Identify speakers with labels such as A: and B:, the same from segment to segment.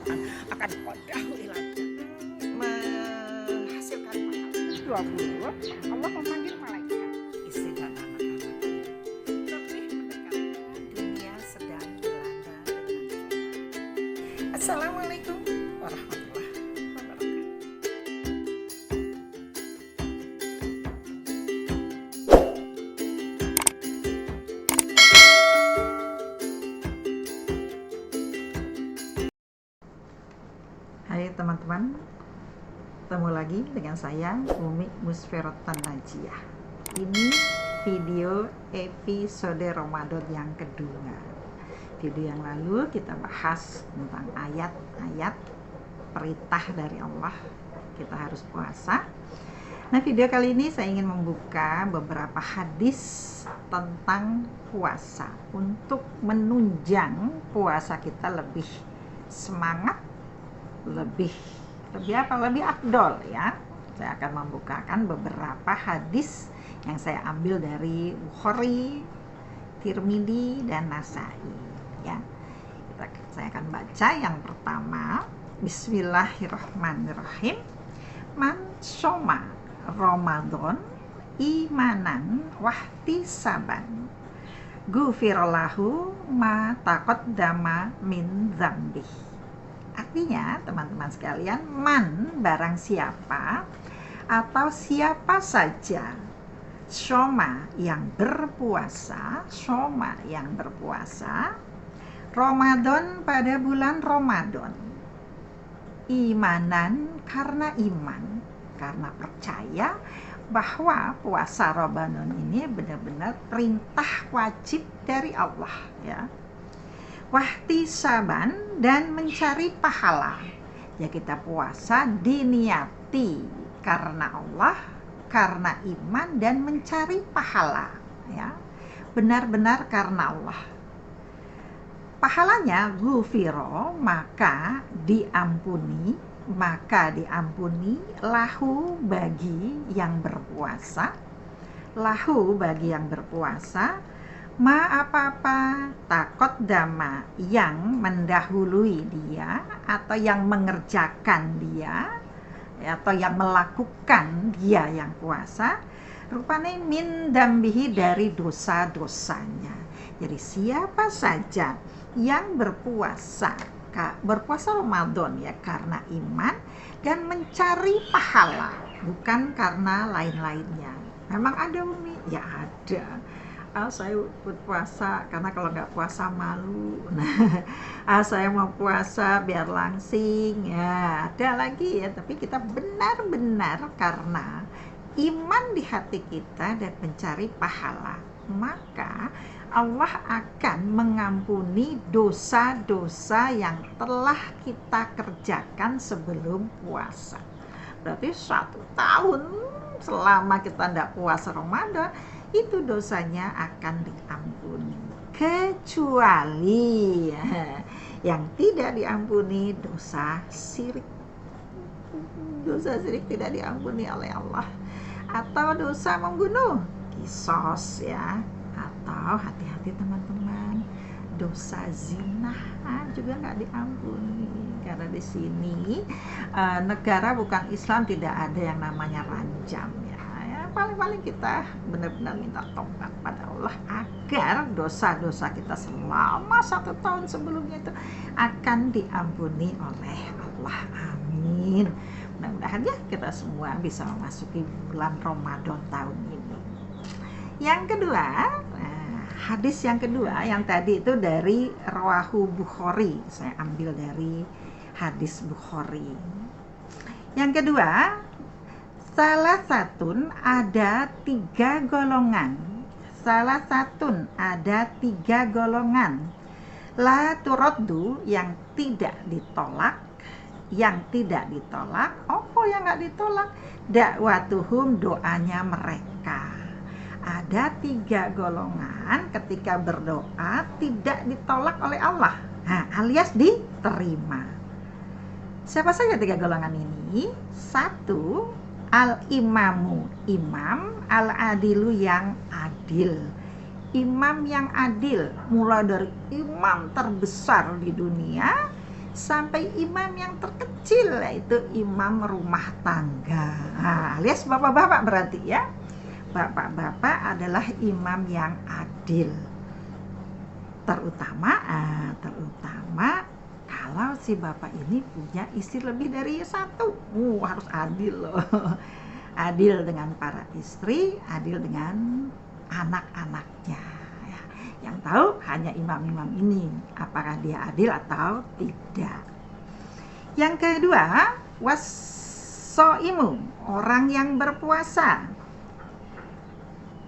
A: akan qadahu ila menghasilkan pahala. 20 Allah memanggil malaikat istri dan anak-anaknya lebih mendekatkan dunia sedang dilanda dengan fitnah. Assalamualaikum warahmatullahi wabarakatuh.
B: Hai teman-teman, ketemu lagi dengan saya Umi Musferotan Najiyah. Ini video episode Ramadan yang kedua. Video yang lalu kita bahas tentang ayat-ayat perintah dari Allah, kita harus puasa. Nah, video kali ini saya ingin membuka beberapa hadis tentang puasa untuk menunjang puasa kita lebih semangat, lebih afdol ya. Saya akan membukakan beberapa hadis yang saya ambil dari Bukhari, Tirmidzi dan Nasai ya. Saya akan baca yang pertama. Bismillahirrahmanirrahim. Man shoma Ramadan imanan wahtisaban gufirallahu ma taqaddama min dzambih. Artinya teman-teman sekalian, man barang siapa atau siapa saja shoma yang berpuasa, Ramadan pada bulan Ramadan, imanan karena iman, karena percaya bahwa puasa Ramadan ini benar-benar perintah wajib dari Allah ya. Wahtisaban dan mencari pahala. Ya, kita puasa diniati karena Allah, karena iman dan mencari pahala ya. Benar-benar karena Allah. Pahalanya gufiro, maka diampuni lahu bagi yang berpuasa, ma apa-apa takot dama yang mendahului dia atau yang mengerjakan dia atau yang melakukan dia yang puasa, rupanya min dambihi dari dosa-dosanya. Jadi siapa saja yang berpuasa Ramadan ya karena iman dan mencari pahala, bukan karena lain-lainnya. Memang ada Umi? Ya ada. Saya berpuasa karena kalau nggak puasa malu. Nah, saya mau puasa biar langsing. Ya, ada lagi ya. Tapi kita benar-benar karena iman di hati kita dan mencari pahala, maka Allah akan mengampuni dosa-dosa yang telah kita kerjakan sebelum puasa. Berarti 1 tahun selama kita tidak puasa Ramadan, itu dosanya akan diampuni. Kecuali yang tidak diampuni dosa syirik. Dosa syirik tidak diampuni oleh Allah. Atau dosa membunuh, kisos ya. Atau hati-hati teman-teman, dosa zina juga nggak diampuni. Karena di sini negara bukan Islam, tidak ada yang namanya ranjam ya. Paling-paling kita benar-benar minta tobat pada Allah agar dosa-dosa kita selama 1 tahun sebelumnya itu akan diampuni oleh Allah. Amin. Mudah-mudahan ya kita semua bisa memasuki bulan Ramadan tahun ini. Yang kedua, hadis yang kedua yang tadi itu dari Rawahu Bukhari. Saya ambil dari hadis Bukhari. Yang kedua, salah satun ada 3 golongan. La turaddu yang tidak ditolak. Apa yang nggak ditolak? Dakwatuhum, doanya mereka. Ada 3 golongan ketika berdoa tidak ditolak oleh Allah, alias diterima. Siapa saja 3 golongan ini? 1, al-imamu, imam, al-adilu yang adil. Imam yang adil, mulai dari imam terbesar di dunia sampai imam yang terkecil, yaitu imam rumah tangga. Nah, alias bapak-bapak berarti ya. Bapak-bapak adalah imam yang adil. Terutama kalau si bapak ini punya istri lebih dari satu. Harus adil loh. Adil dengan para istri, adil dengan anak-anaknya. Yang tahu hanya imam-imam ini, apakah dia adil atau tidak. Yang kedua, was-soimu, orang yang berpuasa.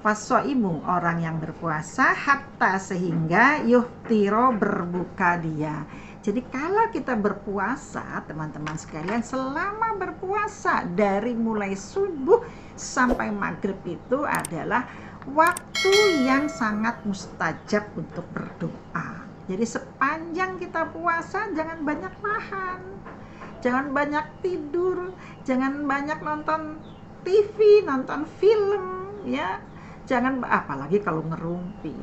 B: Was-soimu, orang yang berpuasa, hatta sehingga yuhtiro, berbuka dia. Jadi kalau kita berpuasa, teman-teman sekalian, selama berpuasa dari mulai subuh sampai maghrib itu adalah waktu yang sangat mustajab untuk berdoa. Jadi sepanjang kita puasa jangan banyak makan, jangan banyak tidur, jangan banyak nonton TV, nonton film, ya. Jangan, apalagi kalau ngerumpi.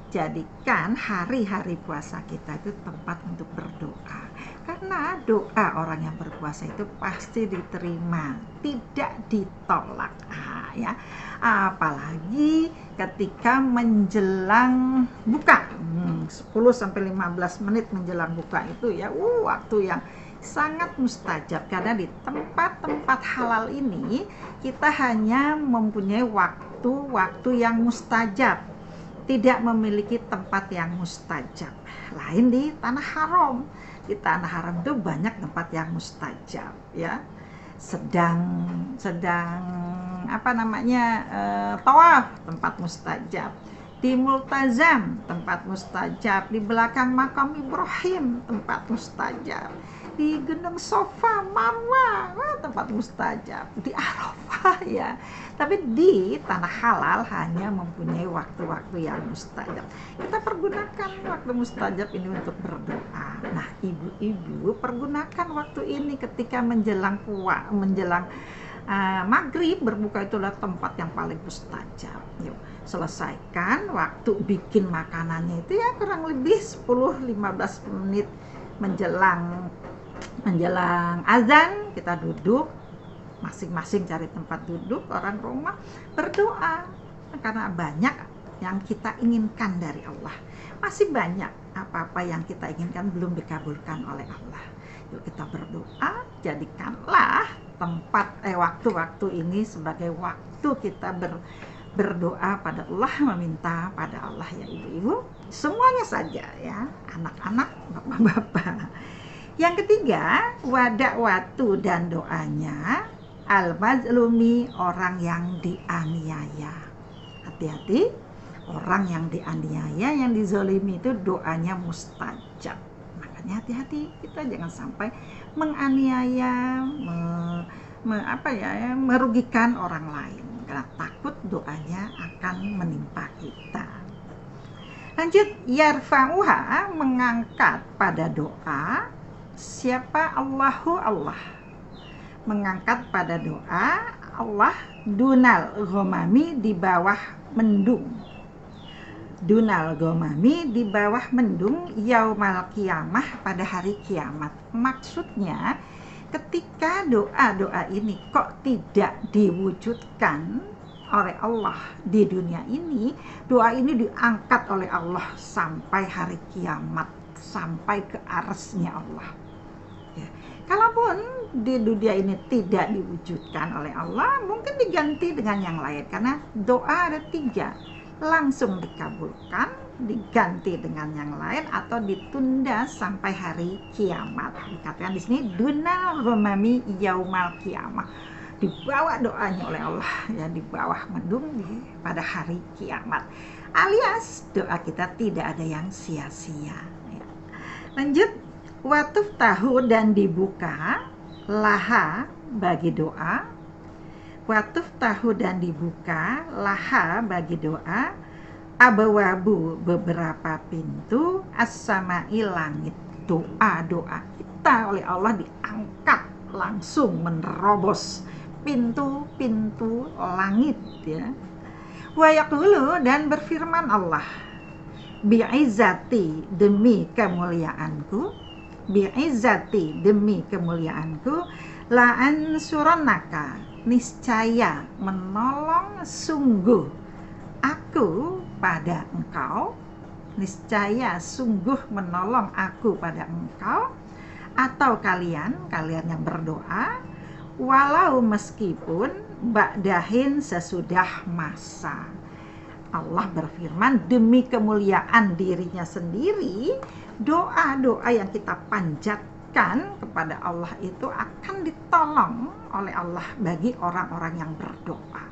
B: Jadikan hari-hari puasa kita itu tempat untuk berdoa. Karena doa orang yang berpuasa itu pasti diterima, tidak ditolak. Ya. Apalagi ketika menjelang buka, 10-15 menit menjelang buka itu ya, waktu yang sangat mustajab. Karena di tempat-tempat halal ini kita hanya mempunyai waktu yang mustajab, tidak memiliki tempat yang mustajab. Lain di tanah haram. Di tanah haram itu banyak tempat yang mustajab, ya. Sedang tawaf, tempat mustajab. Di Multazam, tempat mustajab. Di belakang makam Ibrahim, tempat mustajab. Di Gunung Sofa, Marwah, tempat mustajab. Di Arafah, ya. Tapi di tanah halal hanya mempunyai waktu-waktu yang mustajab. Kita pergunakan waktu mustajab ini untuk berdoa. Nah, ibu-ibu pergunakan waktu ini ketika menjelang maghrib, berbuka itulah tempat yang paling mustajab. Yuk, selesaikan waktu bikin makanannya itu ya kurang lebih 10-15 menit menjelang azan, kita duduk masing-masing, cari tempat duduk orang rumah, berdoa. Karena banyak yang kita inginkan dari Allah, masih banyak apa-apa yang kita inginkan belum dikabulkan oleh Allah. Yuk kita berdoa, jadikanlah waktu-waktu ini sebagai waktu kita berdoa pada Allah, meminta pada Allah, ya ibu-ibu, semuanya saja ya, anak-anak, bapak-bapak. Yang ketiga, wadakwatu, dan doanya al-mazlumi, orang yang dianiaya. Hati-hati, orang yang dianiaya, yang dizolimi itu doanya mustajab. Makanya hati-hati, kita jangan sampai menganiaya, merugikan orang lain, karena takut doanya akan menimpa kita. Lanjut, yarfa'uha, mengangkat pada doa. Siapa? Allahu, Allah. Mengangkat pada doa Allah dunal ghamami, di bawah mendung. Dunal ghamami, di bawah mendung, yaumal qiyamah, pada hari kiamat. Maksudnya ketika doa-doa ini kok tidak diwujudkan oleh Allah di dunia ini, doa ini diangkat oleh Allah sampai hari kiamat, sampai ke arsy-Nya Allah. Ya. Kalaupun di dunia ini tidak diwujudkan oleh Allah, mungkin diganti dengan yang lain, karena doa ada 3, langsung dikabulkan, diganti dengan yang lain, atau ditunda sampai hari kiamat. Dikatakan di sini dunal ghamami yaumal qiyamah, dibawa doanya oleh Allah ya, di bawah mendung pada hari kiamat, alias doa kita tidak ada yang sia-sia ya. Lanjut, watuf tahu, dan dibuka laha, bagi doa. Watuf tahu, dan dibuka laha, bagi doa, abawabu, beberapa pintu, as-samai, langit. Doa-doa kita oleh Allah diangkat langsung menerobos pintu-pintu langit ya. Wa yaqulu, dan berfirman Allah, bi'izzati, demi kemuliaanku, bi'izzati, demi kemuliaanku, la ansurannaka, niscaya menolong sungguh aku pada engkau, niscaya sungguh menolong aku pada engkau, atau kalian yang berdoa, walau meskipun ba'dahin, sesudah masa. Allah berfirman, demi kemuliaan dirinya sendiri, doa-doa yang kita panjatkan kepada Allah itu akan ditolong oleh Allah bagi orang-orang yang berdoa.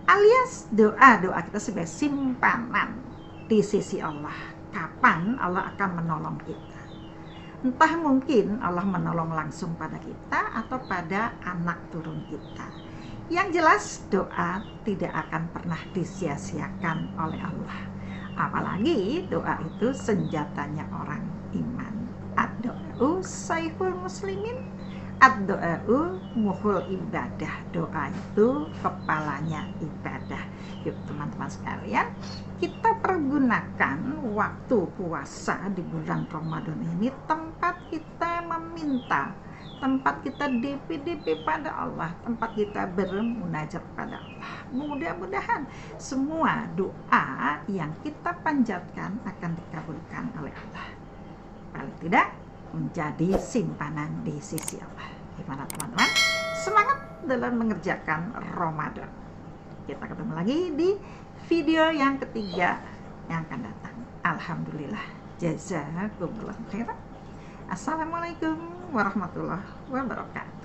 B: Alias doa-doa kita sebagai simpanan di sisi Allah. Kapan Allah akan menolong kita? Entah mungkin Allah menolong langsung pada kita atau pada anak turun kita. Yang jelas doa tidak akan pernah disia-siakan oleh Allah. Apalagi doa itu senjatanya orang iman. Ad-do'u saiful muslimin, ad-do'u muhul ibadah. Doa itu kepalanya ibadah. Yuk teman-teman sekalian, kita pergunakan waktu puasa di bulan Ramadan ini tempat kita meminta, tempat kita DP pada Allah, tempat kita bermunajat pada Allah. Mudah-mudahan semua doa yang kita panjatkan akan dikabulkan oleh Allah. Paling tidak menjadi simpanan di sisi Allah. Gimana teman-teman? Semangat dalam mengerjakan Ramadan. Kita ketemu lagi di video yang ketiga yang akan datang. Alhamdulillah. Jazakumullah khairan. Assalamualaikum warahmatullahi wabarakatuh.